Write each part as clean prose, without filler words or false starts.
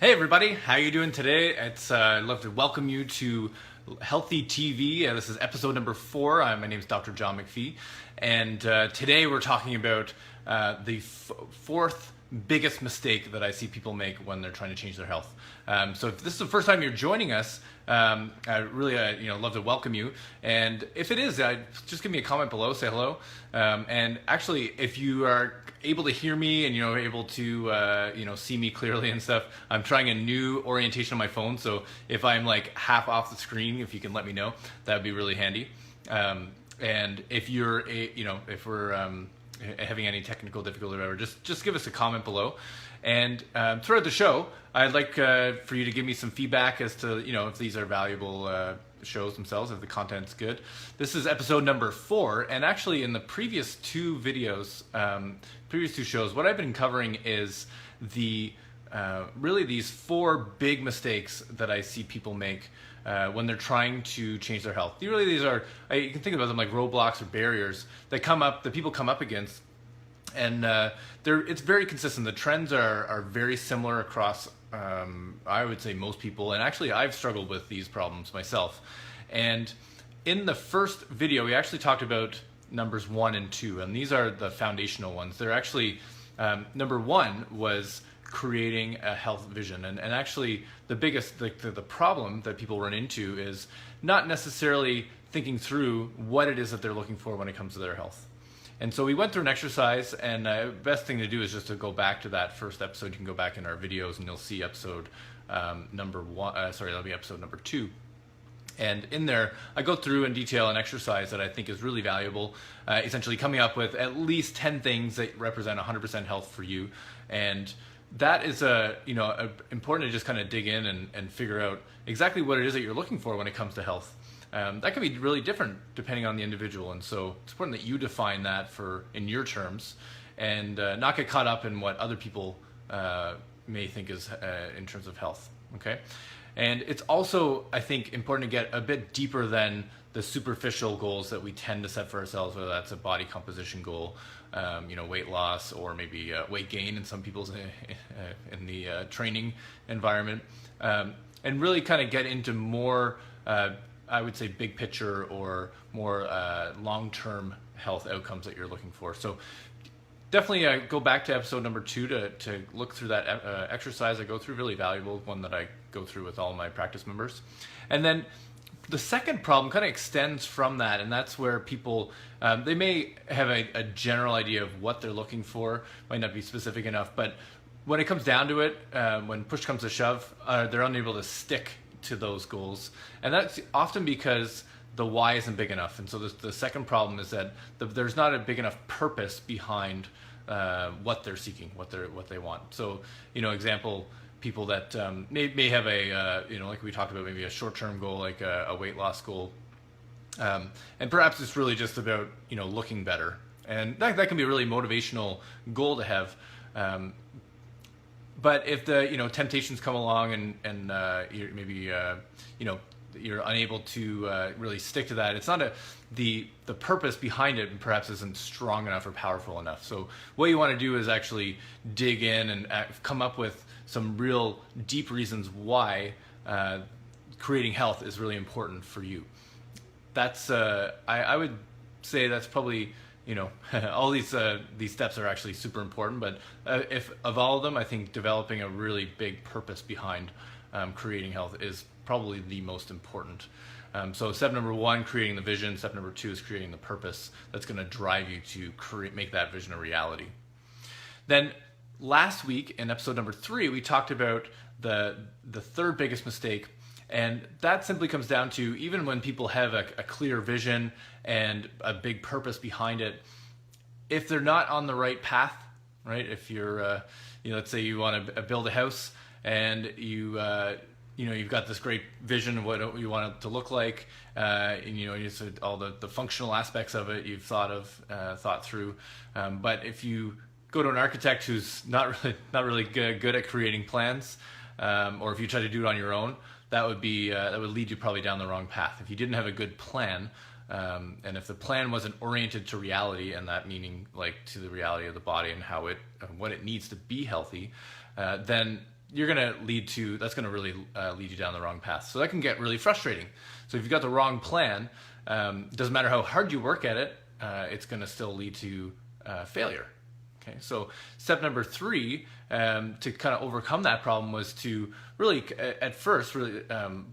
Hey everybody, how you doing today? I'd love to welcome you to Healthy TV. This is episode number 4. My name is Dr. John McPhee, and today we're talking about the fourth biggest mistake that I see people make when they're trying to change their health. So if this is the first time you're joining us, I really love to welcome you. And if it is, just give me a comment below, say hello. And actually, if you are able to hear me and you're able to see me clearly and stuff, I'm trying a new orientation on my phone. So if I'm like half off the screen, if you can let me know, that would be really handy. And if you're if we're having any technical difficulty or whatever, just give us a comment below. And throughout the show, I'd like for you to give me some feedback as to if these are valuable shows themselves, if the content's good. This is episode number 4, and actually in the previous 2 videos, previous 2 shows, what I've been covering is the really these 4 big mistakes that I see people make when they're trying to change their health. Really, these are, you can think about them like roadblocks or barriers that people come up against, and it's very consistent. The trends are very similar across, I would say, most people, and actually I've struggled with these problems myself. And in the first video, we actually talked about numbers 1 and 2, and these are the foundational ones. They're actually, number 1 was creating a health vision, and actually the biggest the problem that people run into is not necessarily thinking through what it is that they're looking for when it comes to their health. And so we went through an exercise, and the best thing to do is just to go back to that first episode. You can go back in our videos and you'll see episode number 1, that'll be episode number 2. And in there, I go through in detail an exercise that I think is really valuable, essentially coming up with at least 10 things that represent 100% health for you. And that is important to just kind of dig in and figure out exactly what it is that you're looking for when it comes to health. That can be really different depending on the individual, and so it's important that you define that in your terms, and not get caught up in what other people may think is in terms of health. Okay, and it's also, I think, important to get a bit deeper than the superficial goals that we tend to set for ourselves, whether that's a body composition goal, weight loss, or maybe weight gain in some people's in the training environment, and really kind of get into more, I would say, big picture or more long-term health outcomes that you're looking for. So definitely go back to episode number 2 to look through that exercise I go through. Really valuable, one that I go through with all my practice members. And then the second problem kind of extends from that, and that's where people, they may have a general idea of what they're looking for, might not be specific enough, but when it comes down to it, when push comes to shove, they're unable to stick to those goals. And that's often because the why isn't big enough. And so the second problem is that there's not a big enough purpose behind what they're seeking, what they want. So, example, people that may have a, like we talked about, maybe a short-term goal, like a weight loss goal. And perhaps it's really just about, looking better. And that can be a really motivational goal to have. But if the temptations come along and you're unable to really stick to that, it's not the purpose behind it perhaps isn't strong enough or powerful enough. So what you want to do is actually dig in and come up with some real deep reasons why creating health is really important for you. That's I would say that's probably, all these steps are actually super important, but if of all of them, I think developing a really big purpose behind creating health is probably the most important. So step number 1, creating the vision. Step number 2 is creating the purpose that's going to drive you to make that vision a reality. Then last week in episode number 3, we talked about the third biggest mistake. And that simply comes down to, even when people have a clear vision and a big purpose behind it, if they're not on the right path, right? If you're, let's say you want to build a house and you've got this great vision of what you want it to look like, and all the functional aspects of it you've thought through. But if you go to an architect who's not really good at creating plans, or if you try to do it on your own, that would lead you probably down the wrong path. If you didn't have a good plan, and if the plan wasn't oriented to reality, and that meaning like to the reality of the body and what it needs to be healthy, then that's going to really lead you down the wrong path. So that can get really frustrating. So if you've got the wrong plan, it doesn't matter how hard you work at it, it's going to still lead to failure. Okay, so step number 3 to kind of overcome that problem was to really, at first, really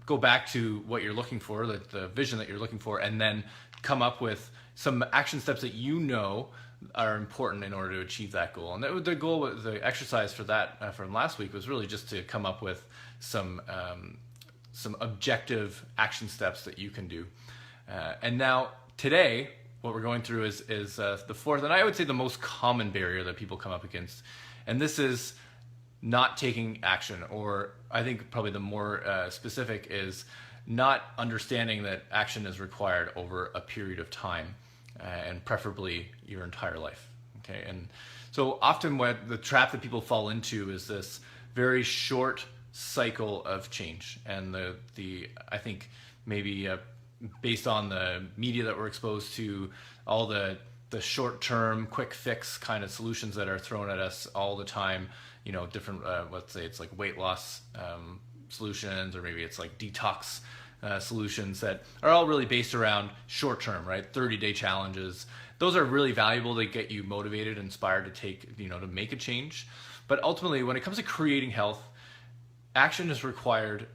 go back to what you're looking for, the vision that you're looking for, and then come up with some action steps that you know are important in order to achieve that goal. And the goal, the exercise for that from last week was really just to come up with some objective action steps that you can do. And now today, what we're going through is the fourth, and I would say the most common barrier that people come up against, and this is not taking action, or I think probably the more specific is not understanding that action is required over a period of time, and preferably your entire life. Okay, and so often what the trap that people fall into is this very short cycle of change, and I think maybe based on the media that we're exposed to, all the short-term, quick fix kind of solutions that are thrown at us all the time, different, let's say it's like weight loss solutions, or maybe it's like detox solutions that are all really based around short-term, right? 30-day challenges. Those are really valuable to get you motivated, inspired to take, to make a change. But ultimately, when it comes to creating health, action is required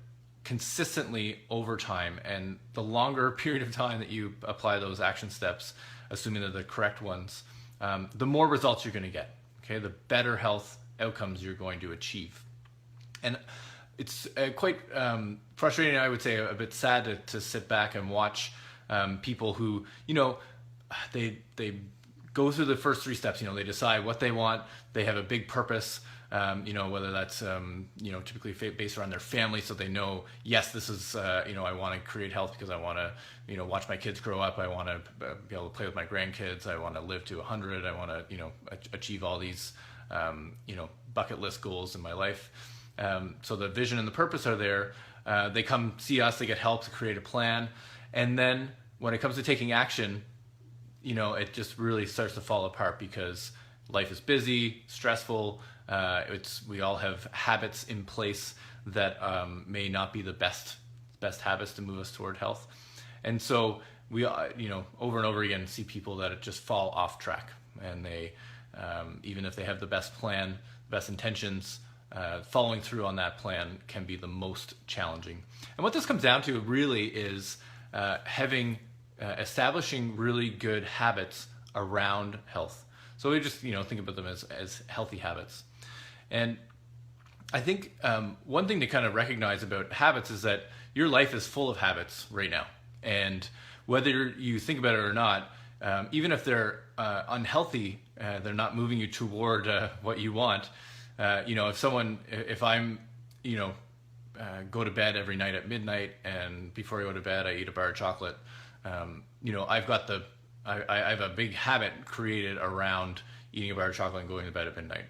consistently over time, and the longer period of time that you apply those action steps, assuming they're the correct ones, the more results you're going to get. Okay, the better health outcomes you're going to achieve. And it's quite frustrating, I would say, a bit sad to sit back and watch people who, they go through the first 3 steps. They decide what they want, they have a big purpose, whether that's, typically based around their family. So they know, yes, this is, I want to create health because I want to, watch my kids grow up. I want to be able to play with my grandkids. I want to live to 100. I want to, achieve all these, bucket list goals in my life. So the vision and the purpose are there. They come see us, they get help to create a plan. And then when it comes to taking action, it just really starts to fall apart because life is busy, stressful. We all have habits in place that may not be the best habits to move us toward health. And so we, over and over again see people that just fall off track, and they, even if they have the best plan, best intentions, following through on that plan can be the most challenging. And what this comes down to really is establishing really good habits around health. So we just think about them as healthy habits. And I think one thing to kind of recognize about habits is that your life is full of habits right now. And whether you think about it or not, even if they're unhealthy, they're not moving you toward what you want. If I'm, go to bed every night at midnight, and before I go to bed, I eat a bar of chocolate. I have a big habit created around eating a bar of chocolate and going to bed at midnight.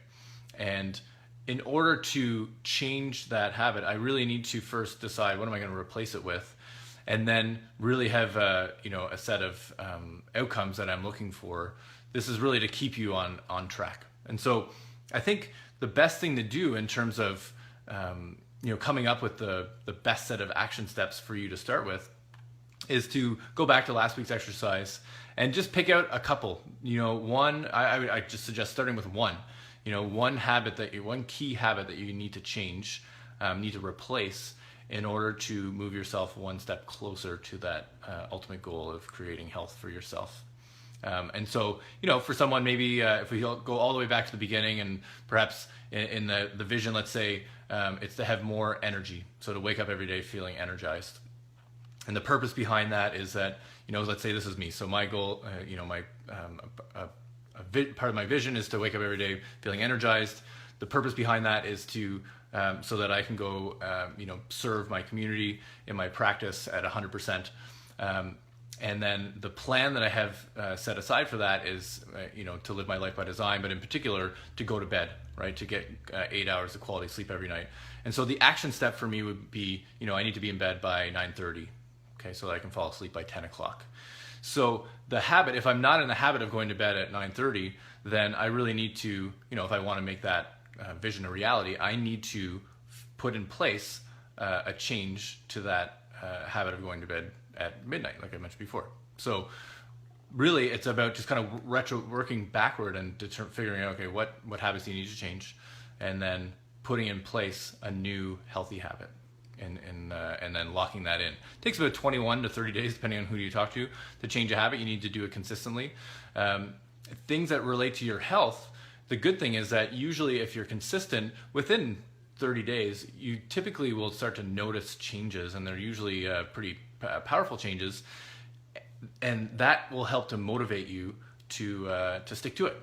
And in order to change that habit, I really need to first decide what am I going to replace it with, and then really have a set of outcomes that I'm looking for. This is really to keep you on track. And so I think the best thing to do in terms of coming up with the best set of action steps for you to start with is to go back to last week's exercise and just pick out a couple. One, I just suggest starting with one. One key habit that you need to change, need to replace in order to move yourself one step closer to that ultimate goal of creating health for yourself. And so, for someone, maybe if we go all the way back to the beginning, and perhaps in the vision, let's say it's to have more energy. So to wake up every day feeling energized. And the purpose behind that is that, let's say this is me. So my goal, part of my vision is to wake up every day feeling energized. The purpose behind that is to so that I can go, serve my community in my practice at 100%. And then the plan that I have set aside for that is, to live my life by design, but in particular to go to bed, right? To get 8 hours of quality sleep every night. And so the action step for me would be, I need to be in bed by 9:30, okay, so that I can fall asleep by 10 o'clock. So the habit, if I'm not in the habit of going to bed at 9:30, then I really need to, if I want to make that vision a reality, I need to put in place a change to that habit of going to bed at midnight, like I mentioned before. So really, it's about just kind of working backward and figuring out, okay, what habits do you need to change, and then putting in place a new healthy habit, and then locking that in. It takes about 21 to 30 days, depending on who you talk to change a habit. You need to do it consistently. Things that relate to your health, the good thing is that usually if you're consistent, within 30 days, you typically will start to notice changes, and they're usually pretty powerful changes, and that will help to motivate you to stick to it,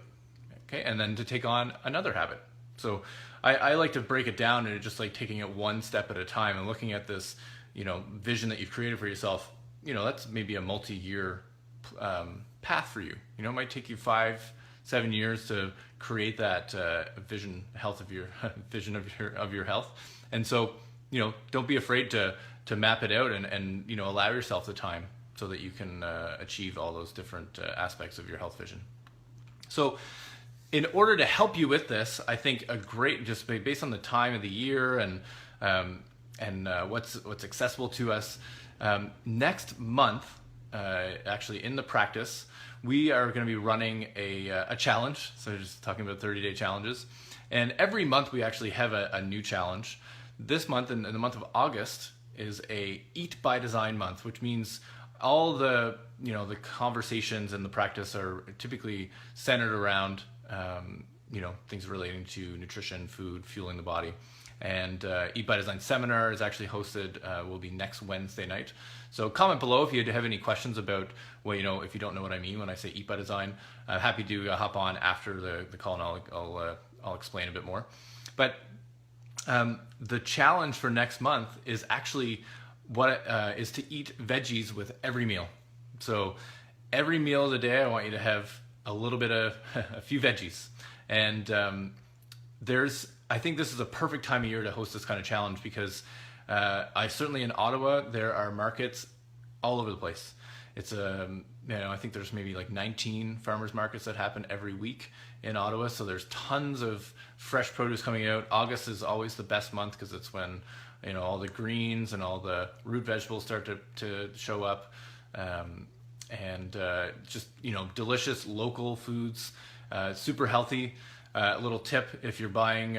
okay, and then to take on another habit. So I like to break it down into just like taking it one step at a time and looking at this, vision that you've created for yourself. That's maybe a multi-year path for you. It might take you 5-7 years to create that vision of your health. And so, don't be afraid to map it out and allow yourself the time so that you can achieve all those different aspects of your health vision. So in order to help you with this, I think just based on the time of the year and what's accessible to us, next month, actually in the practice, we are going to be running a challenge. So just talking about 30-day challenges. And every month we actually have a new challenge. This month, in the month of August, is a Eat by Design month, which means all the conversations and the practice are typically centered around things relating to nutrition, food, fueling the body. And Eat by Design seminar is actually hosted, will be next Wednesday night. So comment below if you have any questions about, if you don't know what I mean when I say Eat by Design. I'm happy to hop on after the call, and I'll explain a bit more. But the challenge for next month is actually is to eat veggies with every meal. So every meal of the day, I want you to have a few veggies. And I think this is a perfect time of year to host this kind of challenge, because certainly in Ottawa, there are markets all over the place. It's I think there's maybe like 19 farmers markets that happen every week in Ottawa. So there's tons of fresh produce coming out. August is always the best month because it's when all the greens and all the root vegetables start to show up, and just delicious local foods, super healthy. A little tip: if you're buying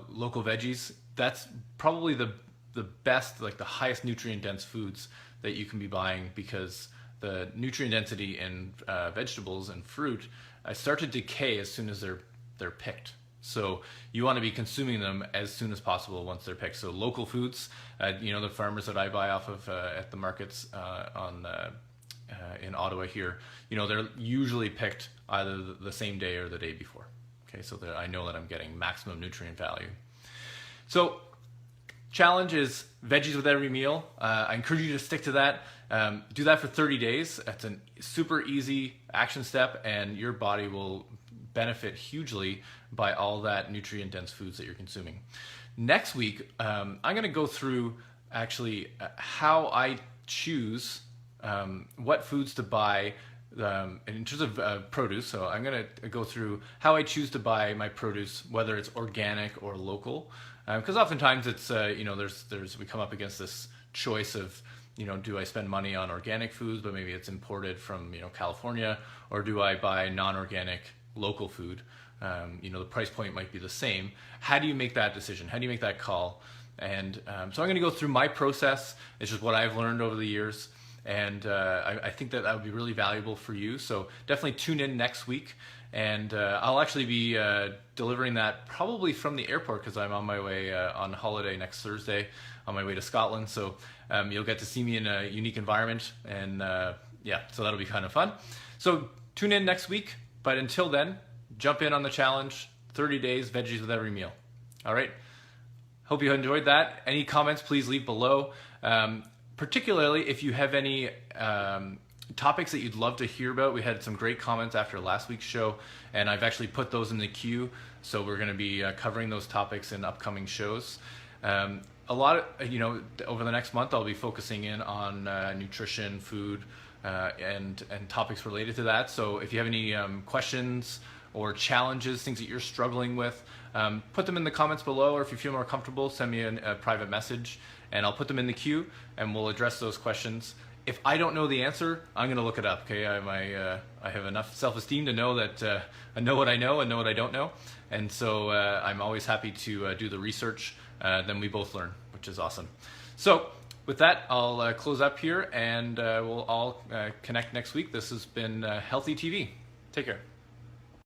local veggies, that's probably the best, like the highest nutrient dense foods that you can be buying, because the nutrient density in vegetables and fruit start to decay as soon as they're picked. So you want to be consuming them as soon as possible once they're picked. So local foods, the farmers that I buy off of at the markets in Ottawa here, they're usually picked either the same day or the day before. Okay, so that I know that I'm getting maximum nutrient value. So challenge is veggies with every meal. I encourage you to stick to that. Do that for 30 days. That's a super easy action step, and your body will benefit hugely by all that nutrient dense foods that you're consuming. Next week, I'm going to go through actually how I choose what foods to buy in terms of produce. So I'm going to go through how I choose to buy my produce, whether it's organic or local, because oftentimes it's we come up against this choice of do I spend money on organic foods, but maybe it's imported from California, or do I buy non-organic local food? The price point might be the same. How do you make that decision? How do you make that call? And so I'm going to go through my process. It's just what I've learned over the years. And I think that would be really valuable for you. So definitely tune in next week. And I'll actually be delivering that probably from the airport, because I'm on my way on holiday next Thursday, on my way to Scotland. So you'll get to see me in a unique environment. And so that'll be kind of fun. So tune in next week. But until then, jump in on the challenge, 30 days, veggies with every meal. All right. Hope you enjoyed that. Any comments, please leave below. Particularly if you have any topics that you'd love to hear about. We had some great comments after last week's show, and I've actually put those in the queue. So we're going to be covering those topics in upcoming shows. A lot of, over the next month, I'll be focusing in on nutrition, food, and topics related to that. So if you have any questions or challenges, things that you're struggling with, put them in the comments below, or if you feel more comfortable, send me a private message, and I'll put them in the queue, and we'll address those questions. If I don't know the answer, I'm going to look it up. Okay, I have enough self-esteem to know that I know what I know and know what I don't know, and so I'm always happy to do the research. Then we both learn, which is awesome. So with that, I'll close up here, and we'll all connect next week. This has been Healthy TV. Take care.